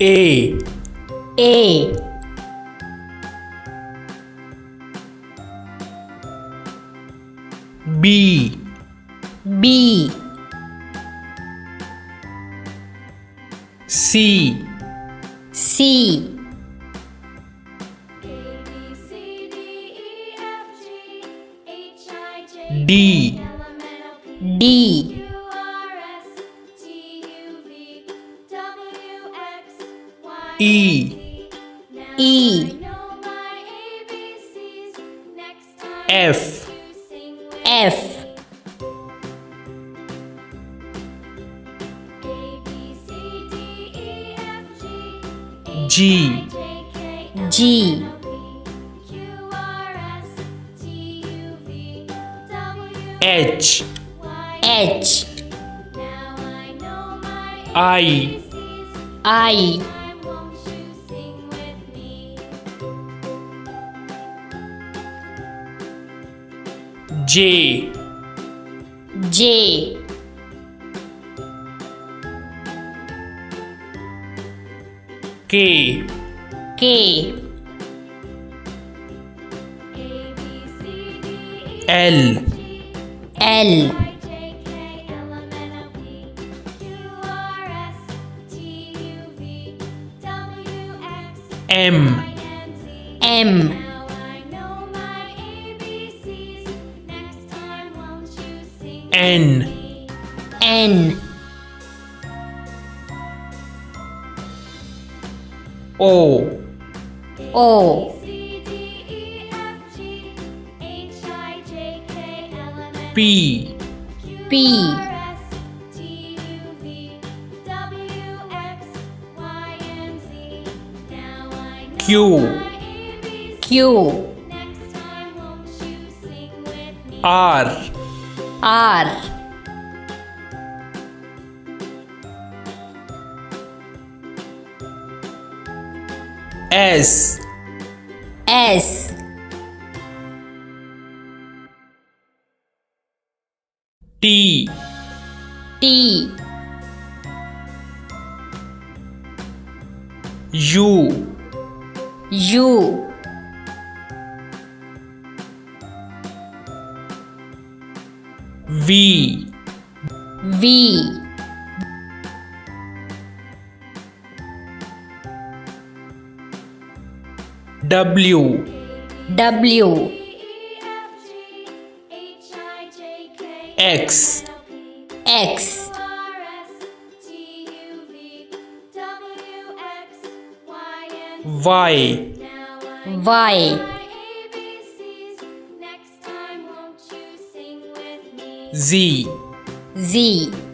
A A B B C C D D E E F F G G H H I I J J K K L L M M N N O O P P Q Q R R S S T T U U V V W W X X Y Y Z Z